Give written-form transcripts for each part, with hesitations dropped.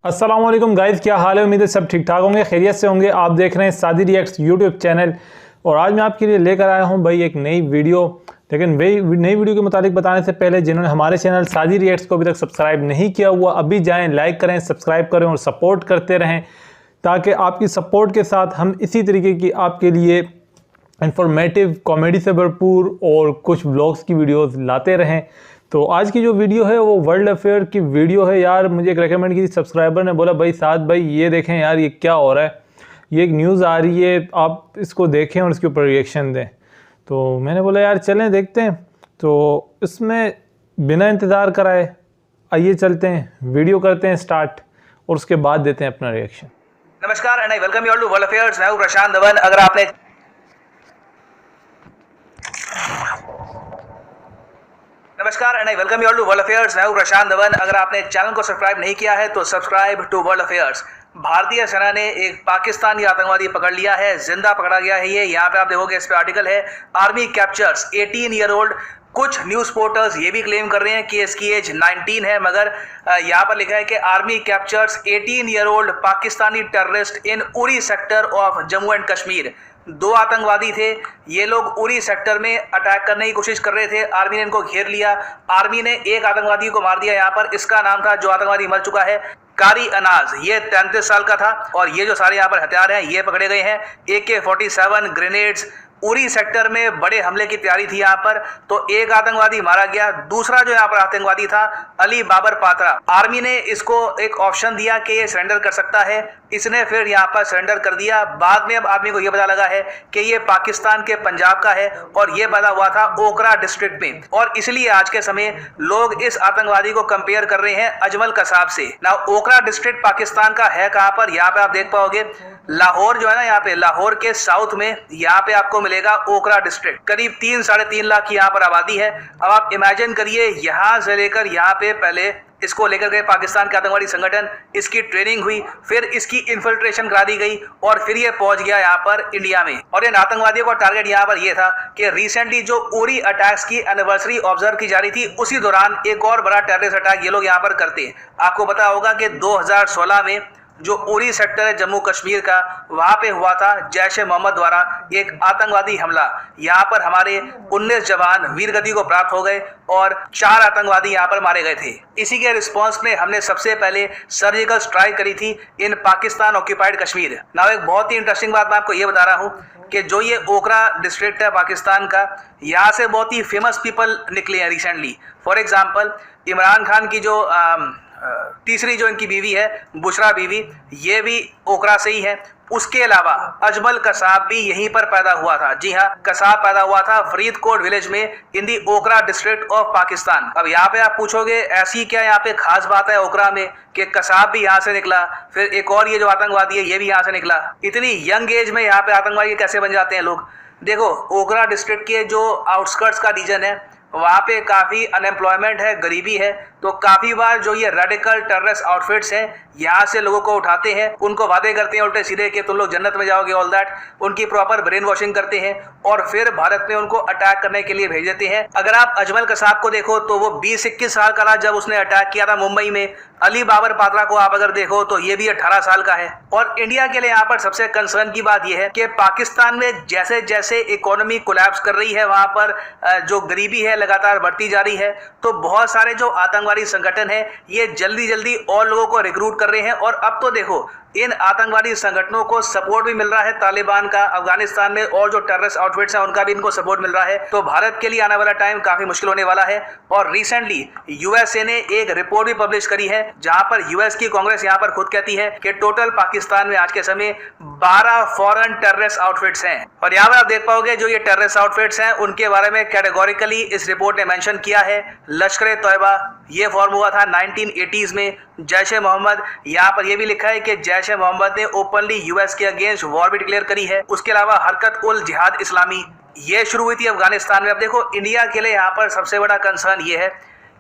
अस्सलामुअलैकुम गाइस, क्या हाल है। उम्मीद है सब ठीक ठाक होंगे, खैरियत से होंगे। आप देख रहे हैं सादी रिएक्ट्स यूट्यूब चैनल और आज मैं आपके लिए लेकर आया हूं भाई एक नई वीडियो। लेकिन नई वीडियो के मुताबिक बताने से पहले जिन्होंने हमारे चैनल सादी रिएक्ट्स को अभी तक सब्सक्राइब नहीं किया हुआ, अभी जाएँ, लाइक करें, सब्सक्राइब करें और सपोर्ट करते रहें, ताकि आपकी सपोर्ट के साथ हम इसी तरीके की आपके लिए इंफॉर्मेटिव, कॉमेडी से भरपूर और कुछ व्लॉग्स की वीडियोस लाते रहें। तो आज की जो वीडियो है वो वर्ल्ड अफेयर की वीडियो है। यार मुझे एक रेकमेंड की सब्सक्राइबर ने बोला भाई साद भाई ये देखें यार, ये क्या हो रहा है, ये एक न्यूज़ आ रही है, आप इसको देखें और इसके ऊपर रिएक्शन दें। तो मैंने बोला यार चलें देखते हैं। तो इसमें बिना इंतज़ार कराए आइए चलते हैं, वीडियो करते हैं स्टार्ट और उसके बाद देते हैं अपना रिएक्शन। नमस्कार and I welcome you all to world affairs. मैं हूं प्रशांत धवन। अगर आपने चैनल को सब्सक्राइब नहीं किया है तो सब्सक्राइब टू वर्ल्ड अफेयर्स। भारतीय सेना ने एक पाकिस्तानी आतंकवादी पकड़ लिया है, जिंदा पकड़ा गया है। ये यहाँ पे आप देखोगे, इस पे आर्टिकल है, आर्मी कैप्चर्स 18 ईयर ओल्ड। कुछ न्यूज़ पोर्टल्स ये भी क्लेम कर रहे हैं कि इसकी एज 19 है, मगर यहाँ पर लिखा है कि army captures 18 year old Pakistani terrorist in Uri sector of Jammu and Kashmir. दो आतंकवादी थे, ये लोग उरी सेक्टर में अटैक करने की कोशिश कर रहे थे। आर्मी ने इनको घेर लिया। आर्मी ने एक आतंकवादी को मार दिया। यहाँ पर इसका नाम था, जो आतंकवादी मर चुका है, कारी अनाज। ये 33 साल का था और ये जो सारे यहाँ पर हथियार हैं ये पकड़े गए हैं। AK-47 grenades. उरी सेक्टर में बड़े हमले की तैयारी थी यहाँ पर। तो एक आतंकवादी मारा गया। दूसरा जो यहाँ पर आतंकवादी था, अली बाबर पात्रा, आर्मी ने इसको एक ऑप्शन दिया कि ये सरेंडर कर सकता है। इसने फिर यहाँ पर सरेंडर कर दिया। बाद में अब आदमी को ये पता लगा है कि ये पाकिस्तान के पंजाब का है और ये पैदा हुआ था ओकरा डिस्ट्रिक्ट में। और इसलिए आज के समय लोग इस आतंकवादी को कंपेयर कर रहे हैं अजमल कसाब से। ना ओकरा डिस्ट्रिक्ट पाकिस्तान का है कहाँ पर, यहाँ पे आप देख पाओगे, लाहौर जो है ना, यहाँ पे लाहौर के साउथ में यहाँ पे आपको मिलेगा ओकरा डिस्ट्रिक्ट। करीब 3-3.5 लाख की यहाँ पर आबादी है। अब आप इमेजिन करिए, यहाँ से लेकर यहाँ पे पहले इसको लेकर गए पाकिस्तान के आतंकवादी संगठन, इसकी ट्रेनिंग हुई, फिर इसकी इन्फिल्ट्रेशन करा दी गई और फिर ये पहुंच गया यहाँ पर इंडिया में। और इन आतंकवादियों का टारगेट यहाँ पर ये था कि रिसेंटली जो उरी अटैक्स की एनिवर्सरी ऑब्जर्व की जा रही थी, उसी दौरान एक और बड़ा टेररिस्ट अटैक ये लोग यहाँ पर करते हैं। आपको पता होगा कि 2016 में जो उरी सेक्टर है जम्मू कश्मीर का, वहां पे हुआ था जैश-ए-मोहम्मद द्वारा एक आतंकवादी हमला। यहाँ पर हमारे 19 जवान वीरगति को प्राप्त हो गए और 4 आतंकवादी यहाँ पर मारे गए थे। इसी के रिस्पांस में हमने सबसे पहले सर्जिकल स्ट्राइक करी थी इन पाकिस्तान ऑक्यूपाइड कश्मीर। ना एक बहुत ही इंटरेस्टिंग बात मैं आपको ये बता रहा हूँ कि जो ये ओकरा डिस्ट्रिक्ट है पाकिस्तान का, यहाँ से बहुत ही फेमस पीपल निकले हैं recently. For example, Imran Khan की जो तीसरी जो इनकी बीवी है, बुशरा बीवी, ये भी ओकरा से ही है। उसके अलावा अजमल कसाब भी यहीं पर पैदा हुआ था। जी हाँ, कसाब पैदा हुआ था फरीदकोट विलेज में इन दी ओकरा डिस्ट्रिक्ट ऑफ पाकिस्तान। अब यहाँ पे आप पूछोगे ऐसी क्या यहाँ पे खास बात है ओकरा में कि कसाब भी यहाँ से निकला, फिर एक और ये जो आतंकवादी है ये भी यहाँ से निकला। इतनी यंग एज में यहाँ पे आतंकवादी कैसे बन जाते हैं लोग। देखो, ओकरा डिस्ट्रिक्ट के जो आउटस्कर्ट्स का रीजन है, वहाँ पे काफ़ी अनएम्प्लॉयमेंट है, गरीबी है। तो काफ़ी बार जो ये रेडिकल टेररिस्ट आउटफिट्स हैं यहाँ से लोगों को उठाते हैं, उनको वादे करते हैं उल्टे सीधे कि तुम लोग जन्नत में जाओगे, ऑल दैट। उनकी प्रॉपर ब्रेन वॉशिंग करते हैं और फिर भारत में उनको अटैक करने के लिए भेज देते हैं। अगर आप अजमल कसाब को देखो तो वो 20-21 साल का था जब उसने अटैक किया था मुंबई में। अली बाबर पात्रा को आप अगर देखो तो ये भी 18 साल का है। और इंडिया के लिए यहाँ पर सबसे कंसर्न की बात यह है कि पाकिस्तान में जैसे जैसे इकोनॉमी कोलैप्स कर रही है, वहाँ पर जो गरीबी है लगातार बढ़ती जा रही है। तो बहुत सारे जो आतंकवादी संगठन है ये जल्दी जल्दी और लोगों को रिक्रूट कर रहे हैं। और अब तो देखो, इन आतंकवादी संगठनों को सपोर्ट भी मिल रहा है तालिबान का अफगानिस्तान में, और जो टेररिस्ट आउटफिट्स हैं उनका भी इनको सपोर्ट मिल रहा है। तो भारत के लिए आने वाला टाइम काफी मुश्किल होने वाला है। और रिसेंटली यूएसए ने एक रिपोर्ट भी पब्लिश करी है जहां पर यूएस की कांग्रेस यहां पर खुद कहती है कि टोटल पाकिस्तान में आज के समय 12 फॉरेन टेररिस्ट आउटफिट्स हैं। और यहाँ पर आप देख पाओगे जो ये टेररिस्ट आउटफिट्स हैं उनके बारे में कैटेगोरिकली इस रिपोर्ट ने मेंशन किया है। लश्कर-ए-तौयबा ये फॉर्म हुआ था 1980s में। जैश-ए-मोहम्मद, यहाँ पर यह भी लिखा है कि जैश-ए-मोहम्मद ने ओपनली यूएस के अगेंस्ट वॉर भी डिक्लेयर करी है। उसके अलावा हरकत-उल-जिहाद इस्लामी ये शुरू हुई थी अफगानिस्तान में। अब देखो, इंडिया के लिए यहाँ पर सबसे बड़ा कंसर्न ये है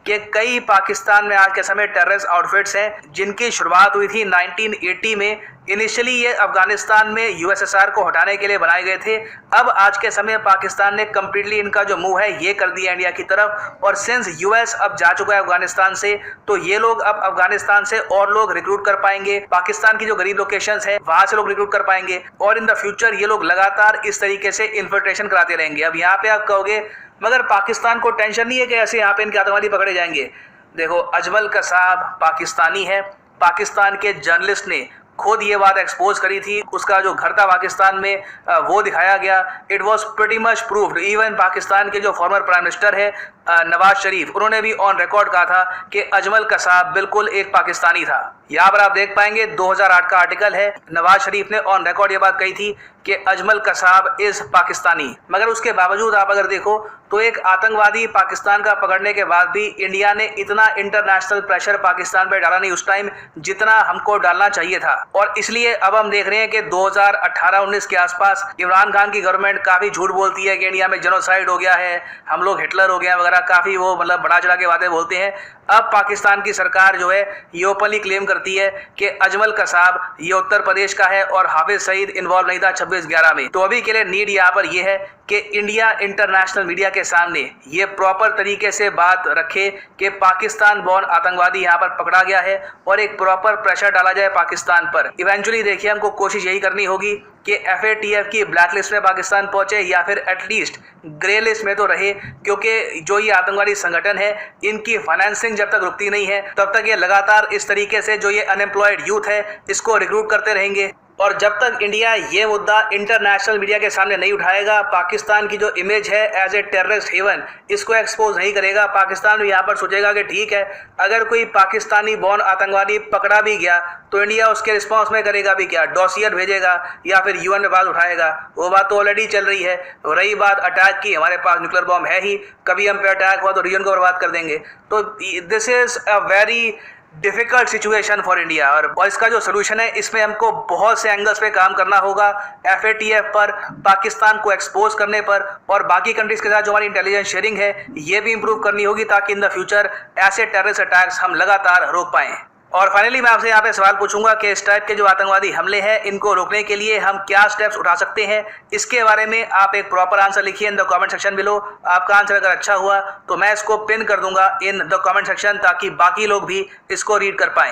कि कई पाकिस्तान में आज के समय टेररिस्ट आउटफिट्स हैं जिनकी शुरुआत हुई थी 1980 में इनिशियली ये अफगानिस्तान में यूएसएसआर को हटाने के लिए बनाए गए थे। अब आज के समय पाकिस्तान ने कंप्लीटली इनका जो मूव है ये कर दिया इंडिया की तरफ, और सिंस यूएस अब जा चुका है अफगानिस्तान से, तो ये लोग अब अफगानिस्तान से और लोग रिक्रूट कर पाएंगे, पाकिस्तान की जो गरीब लोकेशंस है वहां से लोग रिक्रूट कर पाएंगे, और इन द फ्यूचर ये लोग लगातार इस तरीके से इन्फिल्ट्रेशन कराते रहेंगे। अब यहाँ पे आप कहोगे मगर पाकिस्तान को टेंशन नहीं है कि ऐसे यहाँ पे इनके आतंकवादी पकड़े जाएंगे। देखो, अजमल कसाब पाकिस्तानी है, पाकिस्तान के जर्नलिस्ट ने खुद ये बात एक्सपोज करी थी, उसका जो घर था पाकिस्तान में वो दिखाया गया। It was pretty much proved. Even Pakistan के जो फॉर्मर प्राइम मिनिस्टर है नवाज शरीफ, उन्होंने भी ऑन रिकॉर्ड कहा था कि अजमल कसाब बिल्कुल एक पाकिस्तानी था। यहाँ पर आप देख पाएंगे 2008 का आर्टिकल है, नवाज शरीफ ने ऑन रिकॉर्ड ये बात कही थी कि अजमल कसाब इज पाकिस्तानी। मगर उसके बावजूद आप अगर देखो तो एक आतंकवादी पाकिस्तान का पकड़ने के बाद भी इंडिया ने इतना इंटरनेशनल प्रेशर पाकिस्तान पर डाला नहीं उस टाइम जितना हमको डालना चाहिए था। और इसलिए अब हम देख रहे हैं कि 2018-19 के आसपास इमरान खान की गवर्नमेंट काफी झूठ बोलती है कि इंडिया में जेनोसाइड हो गया है, हम लोग हिटलर हो गए वगैरह, काफी वो मतलब बड़ा चढ़ा के बातें बोलते हैं। अब पाकिस्तान की सरकार जो है ये ओपनली क्लेम करती है कि अजमल कसाब ये उत्तर प्रदेश का है और हाफिज सईद इन्वॉल्व नहीं था 26/11 में। तो अभी के लिए नीड यहाँ पर ये है कि इंडिया इंटरनेशनल मीडिया के सामने ये प्रॉपर तरीके से बात रखे कि पाकिस्तान बॉर्न आतंकवादी यहाँ पर पकड़ा गया है और एक प्रॉपर प्रेशर डाला जाए पाकिस्तान पर। इवेंचुअली देखिए हमको कोशिश यही करनी होगी कि FATF की ब्लैक लिस्ट में पाकिस्तान पहुंचे या फिर एटलीस्ट ग्रे लिस्ट में तो रहे, क्योंकि जो ये आतंकवादी संगठन है इनकी फाइनेंसिंग जब तक रुकती नहीं है तब तक ये लगातार इस तरीके से जो ये अनएम्प्लॉयड यूथ है इसको रिक्रूट करते रहेंगे। और जब तक इंडिया ये मुद्दा इंटरनेशनल मीडिया के सामने नहीं उठाएगा, पाकिस्तान की जो इमेज है एज ए टेररिस्ट हेवन इसको एक्सपोज नहीं करेगा, पाकिस्तान भी यहाँ पर सोचेगा कि ठीक है अगर कोई पाकिस्तानी बॉर्न आतंकवादी पकड़ा भी गया तो इंडिया उसके रिस्पॉन्स में करेगा भी क्या, डॉसियर भेजेगा या फिर UN में बात उठाएगा। वो बात तो ऑलरेडी चल रही है। रही बात अटैक की, हमारे पास न्यूक्लियर बॉम्ब है ही, कभी हम पे अटैक हुआ तो रीजन को बर्बाद कर देंगे। तो this is a very difficult situation for India, और इसका जो सोल्यूशन है इसमें हमको बहुत से एंगल्स पे काम करना होगा। FATF पर, पाकिस्तान को एक्सपोज करने पर, और बाकी कंट्रीज के साथ जो हमारी इंटेलिजेंस शेयरिंग है ये भी इंप्रूव करनी होगी ताकि इन द फ्यूचर ऐसे टेररिस्ट अटैक्स हम लगातार रोक पाएं। और फाइनली मैं आपसे यहाँ पे सवाल पूछूंगा कि इस टाइप के जो आतंकवादी हमले हैं इनको रोकने के लिए हम क्या स्टेप्स उठा सकते हैं, इसके बारे में आप एक प्रॉपर आंसर लिखिए in the comment section below. आपका आंसर अगर अच्छा हुआ तो मैं इसको पिन कर दूंगा इन द कमेंट सेक्शन ताकि बाकी लोग भी इसको रीड कर पाएं।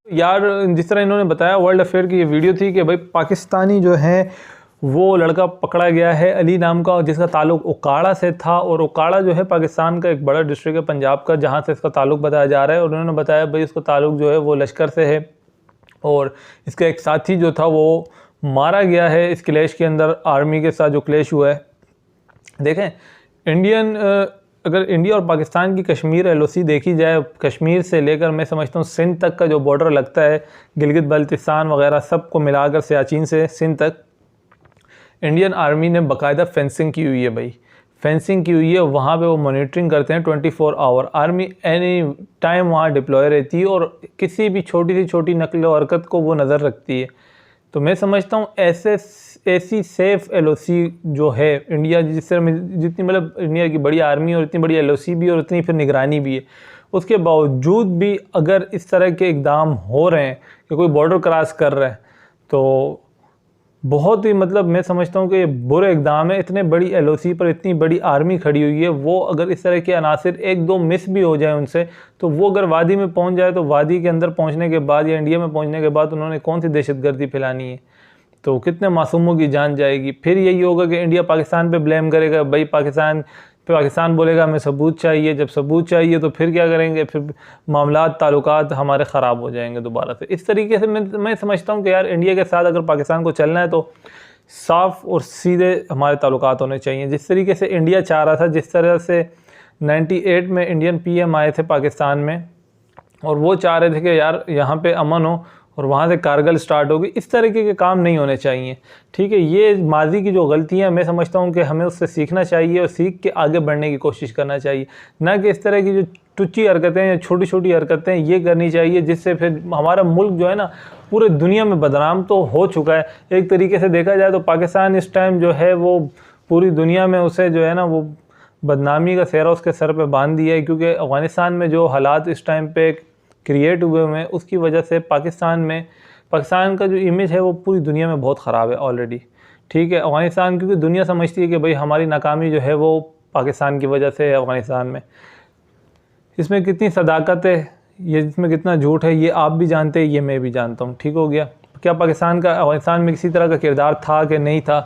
यार जिस तरह इन्होंने बताया, वर्ल्ड अफेयर की ये वीडियो थी कि भाई पाकिस्तानी जो है वो लड़का पकड़ा गया है अली नाम का, जिसका ताल्लुक ओकाड़ा से था, और ओकाड़ा जो है पाकिस्तान का एक बड़ा डिस्ट्रिक्ट है पंजाब का जहाँ से इसका ताल्लुक बताया जा रहा है। और उन्होंने बताया भाई इसका ताल्लुक जो है वो लश्कर से है, और इसका एक साथी जो था वो मारा गया है इस क्लैश के अंदर, आर्मी के साथ जो क्लैश हुआ है। देखें अगर इंडिया और पाकिस्तान की कश्मीर LOC देखी जाए, कश्मीर से लेकर मैं समझता हूँ सिंध तक का जो बॉर्डर लगता है, गिलगित बल्तिस्तान वगैरह सबको मिलाकर सियाचिन से सिंध तक, इंडियन आर्मी ने बाकायदा फेंसिंग की हुई है भाई, फेंसिंग की हुई है। वहाँ पे वो मॉनिटरिंग करते हैं 24 आवर। आर्मी एनी टाइम वहाँ डिप्लॉय रहती है और किसी भी छोटी से छोटी नकल व हरकत को वो नज़र रखती है। तो मैं समझता हूँ ऐसी सेफ LOC जो है इंडिया, जिससे जितनी मतलब इंडिया की बड़ी आर्मी और इतनी बड़ी LOC भी और इतनी फिर निगरानी भी है, उसके बावजूद भी अगर इस तरह के इकदाम हो रहे हैं कि कोई बॉर्डर क्रॉस कर रहा है तो बहुत ही मतलब मैं समझता हूँ कि ये बुरे इकदाम है। इतने बड़ी LOC पर इतनी बड़ी आर्मी खड़ी हुई है, वो अगर इस तरह के अनासिर एक दो मिस भी हो जाए उनसे, तो वो अगर वादी में पहुँच जाए तो वादी के अंदर पहुँचने के बाद या इंडिया में पहुँचने के बाद उन्होंने कौन सी दहशतगर्दी फैलानी है, तो कितने मासूमों की जान जाएगी। फिर यही होगा कि इंडिया पाकिस्तान पे ब्लेम करेगा, भाई पाकिस्तान बोलेगा हमें सबूत चाहिए। जब सबूत चाहिए तो फिर क्या करेंगे, फिर मामलात ताल्लुकात हमारे ख़राब हो जाएंगे दोबारा से। इस तरीके से मैं समझता हूँ कि यार इंडिया के साथ अगर पाकिस्तान को चलना है तो साफ़ और सीधे हमारे ताल्लुकात होने चाहिए। जिस तरीके से इंडिया चाह रहा था, जिस तरह से 98 में इंडियन PM आए थे पाकिस्तान में और वो चाह रहे थे कि यार यहाँ पे अमन हो और वहाँ से कारगिल स्टार्ट होगी, इस तरीके के काम नहीं होने चाहिए। ठीक है, ये माजी की जो गलतियाँ मैं समझता हूँ कि हमें उससे सीखना चाहिए और सीख के आगे बढ़ने की कोशिश करना चाहिए, ना कि इस तरह की जो टुच्ची हरकतें या छोटी छोटी हरकतें ये करनी चाहिए जिससे फिर हमारा मुल्क जो है ना पूरे दुनिया में बदनाम तो हो चुका है। एक तरीके से देखा जाए तो पाकिस्तान इस टाइम जो है वो पूरी दुनिया में उसे जो है ना वो बदनामी का सेहरा उसके सर पे बांध दिया है, क्योंकि अफ़गानिस्तान में जो हालात इस टाइम पे क्रिएट हुए हैं उसकी वजह से पाकिस्तान में पाकिस्तान का जो इमेज है वो पूरी दुनिया में बहुत ख़राब है ऑलरेडी, ठीक है। अफ़गानिस्तान, क्योंकि दुनिया समझती है कि भाई हमारी नाकामी जो है वो पाकिस्तान की वजह से है अफ़गानिस्तान में। इसमें कितनी सदाकत है, ये इसमें कितना झूठ है, ये आप भी जानते हैं, ये मैं भी जानता हूँ, ठीक हो गया। क्या पाकिस्तान का अफ़गानिस्तान में किसी तरह का किरदार था कि नहीं था?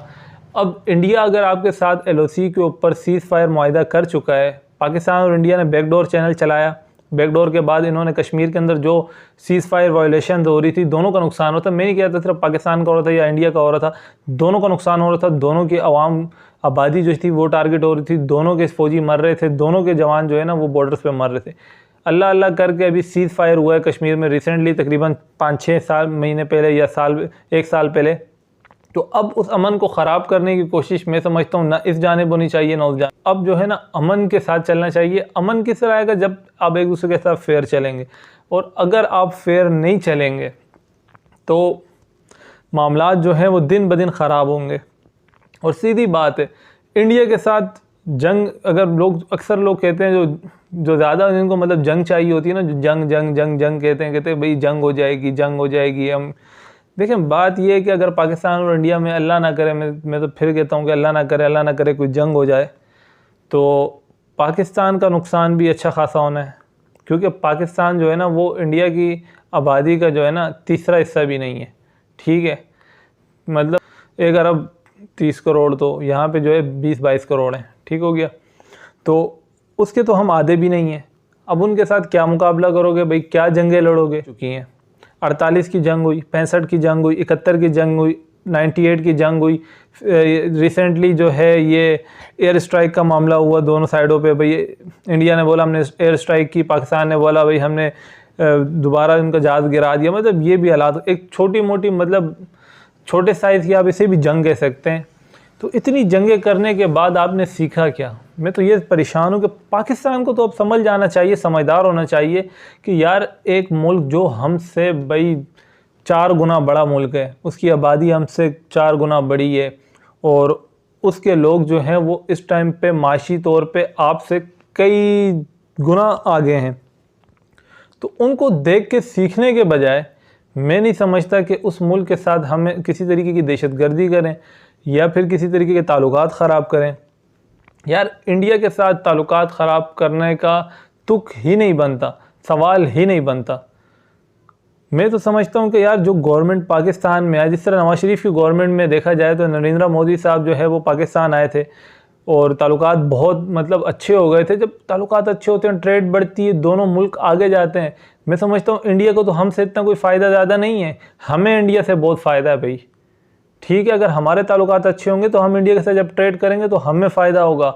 अब इंडिया अगर आपके साथ LOC के ऊपर सीज़ फायर मुआहिदा कर चुका है, पाकिस्तान और इंडिया ने बैकडोर चैनल चलाया, बैकडोर के बाद इन्होंने कश्मीर के अंदर जो सीज़ फायर वायलेशन हो रही थी, दोनों का नुकसान होता। मैं नहीं कहता सिर्फ पाकिस्तान का हो रहा था या इंडिया का हो रहा था, दोनों का नुकसान हो रहा था। दोनों की आवाम आबादी जो थी वो टारगेट हो रही थी, दोनों के फ़ौजी मर रहे थे, दोनों के जवान जो है ना वो बॉर्डर्स पे मर रहे थे। अल्लाह अल्लाह करके अभी सीज़ फायर हुआ है कश्मीर में रिसेंटली, तकरीबन 5-6 महीने पहले या एक साल पहले। तो अब उस अमन को ख़राब करने की कोशिश मैं समझता हूँ ना इस जानिब होनी चाहिए ना उस जानिब। अब जो है ना अमन के साथ चलना चाहिए। अमन किस तरह आएगा? जब आप एक दूसरे के साथ फेयर चलेंगे, और अगर आप फेयर नहीं चलेंगे तो मामलात जो हैं वो दिन ब दिन ख़राब होंगे। और सीधी बात है, इंडिया के साथ जंग, अगर अक्सर लोग कहते हैं जो ज़्यादा जिनको मतलब जंग चाहिए होती है ना, जो जंग जंग जंग जंग कहते हैं भाई जंग हो जाएगी। हम देखें, बात यह है कि अगर पाकिस्तान और इंडिया में अल्लाह ना करे, मैं तो फिर कहता हूँ कि अल्लाह ना करे कोई जंग हो जाए, तो पाकिस्तान का नुकसान भी अच्छा खासा होना है। क्योंकि पाकिस्तान जो है ना वो इंडिया की आबादी का जो है ना तीसरा हिस्सा भी नहीं है, ठीक है। मतलब 1 अरब 30 करोड़, तो यहाँ पे जो है 20-22 करोड़ हैं, ठीक हो गया। तो उसके तो हम आधे भी नहीं हैं। अब उनके साथ क्या मुकाबला करोगे भाई? क्या जंगें लड़ोगे? चुकी हैं। 48 की जंग हुई, 65 की जंग हुई, 71 की जंग हुई, 98 की जंग हुई। रिसेंटली जो है ये एयर स्ट्राइक का मामला हुआ दोनों साइडों पे। भाई इंडिया ने बोला हमने एयर स्ट्राइक की, पाकिस्तान ने बोला भाई हमने दोबारा उनका जहाज़ गिरा दिया। मतलब ये भी हालात, एक छोटी मोटी मतलब छोटे साइज़ की आप इसे भी जंग कह सकते हैं। तो इतनी जंगें करने के बाद आपने सीखा क्या? मैं तो ये परेशान हूँ कि पाकिस्तान को तो अब समझ जाना चाहिए, समझदार होना चाहिए कि यार एक मुल्क जो हमसे भाई 4 गुना बड़ा मुल्क है, उसकी आबादी हमसे 4 गुना बड़ी है, और उसके लोग जो हैं वो इस टाइम पे माशी तौर पे आपसे कई गुना आगे हैं। तो उनको देख के सीखने के बजाय मैं नहीं समझता कि उस मुल्क के साथ हमें किसी तरीके की दहशतगर्दी करें या फिर किसी तरीके के ताल्लुकात ख़राब करें। यार इंडिया के साथ ताल्लुकात ख़राब करने का तुक ही नहीं बनता, सवाल ही नहीं बनता। मैं तो समझता हूँ कि यार जो गवर्नमेंट पाकिस्तान में है, जिस तरह नवाज शरीफ की गवर्नमेंट में देखा जाए तो नरेंद्र मोदी साहब जो है वो पाकिस्तान आए थे और ताल्लुकात बहुत मतलब अच्छे हो गए थे। जब ताल्लुकात अच्छे होते हैं, ट्रेड बढ़ती है, दोनों मुल्क आगे जाते हैं। मैं समझता हूँ इंडिया को तो हमसे इतना कोई फ़ायदा ज़्यादा नहीं है, हमें इंडिया से बहुत फ़ायदा है भाई, ठीक है। अगर हमारे ताल्लुकात अच्छे होंगे तो हम इंडिया के साथ जब ट्रेड करेंगे तो हमें फ़ायदा होगा।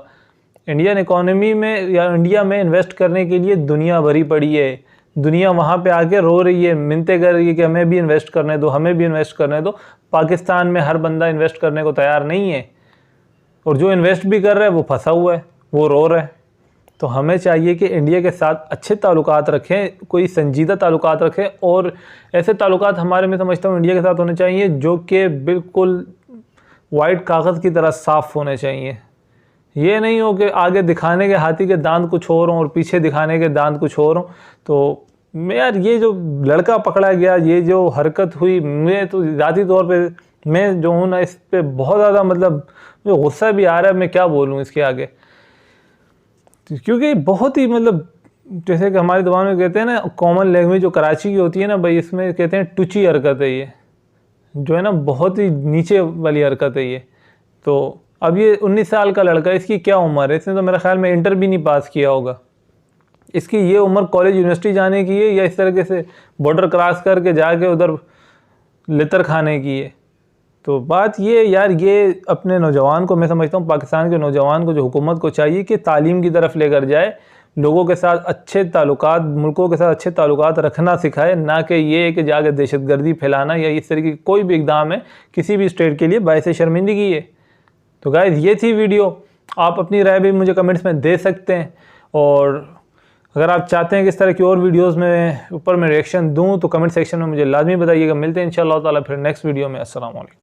इंडियन इकॉनमी में या इंडिया में इन्वेस्ट करने के लिए दुनिया भरी पड़ी है। दुनिया वहाँ पे आके रो रही है, मिन्नतें कर रही है कि हमें भी इन्वेस्ट करने दो, हमें भी इन्वेस्ट करने दो। पाकिस्तान में हर बंदा इन्वेस्ट करने को तैयार नहीं है, और जो इन्वेस्ट भी कर रहा है वो फंसा हुआ है, वो रो रहा है। तो हमें चाहिए कि इंडिया के साथ अच्छे ताल्लुकात रखें, कोई संजीदा ताल्लुकात रखें, और ऐसे ताल्लुकात हमारे में समझता हूँ इंडिया के साथ होने चाहिए जो कि बिल्कुल वाइट कागज़ की तरह साफ़ होने चाहिए। ये नहीं हो कि आगे दिखाने के हाथी के दांत कुछ और हों और पीछे दिखाने के दांत कुछ और हों। तो मैं यार ये जो लड़का पकड़ा गया, ये जो हरकत हुई, मैं तो ज़ाती तौर पे मैं जो हूँ ना इस पर बहुत ज़्यादा मतलब मुझे गुस्सा भी आ रहा है। मैं क्या बोलूँ इसके आगे, क्योंकि बहुत ही मतलब जैसे कि हमारे ज़बान में कहते हैं ना, कॉमन लैंग्वेज जो कराची की होती है ना भाई, इसमें कहते हैं टुची हरकत है ये, जो है ना बहुत ही नीचे वाली हरकत है ये। तो अब ये 19 साल का लड़का, इसकी क्या उम्र है? इसने तो मेरे ख्याल में इंटर भी नहीं पास किया होगा। इसकी ये उम्र कॉलेज यूनिवर्सिटी जाने की है या इस तरीके से बॉर्डर क्रॉस करके जाके उधर लितर खाने की है? तो बात ये यार, ये अपने नौजवान को, मैं समझता हूँ पाकिस्तान के नौजवान को, जो हुकूमत को चाहिए कि तालीम की तरफ लेकर जाए, लोगों के साथ अच्छे ताल्लुकात, मुल्कों के साथ अच्छे ताल्लुकात रखना सिखाए, ना कि ये कि जाके दहशतगर्दी फैलाना या इस तरीके की कोई भी इक़दाम है किसी भी स्टेट के लिए बायस शर्मिंदगी है। तो गाइस ये थी वीडियो। आप अपनी राय भी मुझे कमेंट्स में दे सकते हैं, और अगर आप चाहते हैं कि इस तरह की और वीडियोस में ऊपर मैं रिएक्शन दूं तो कमेंट सेक्शन में मुझे लाजमी बताइएगा। मिलते हैं इंशाअल्लाह ताला फिर नेक्स्ट वीडियो में। अस्सलाम वालेकुम।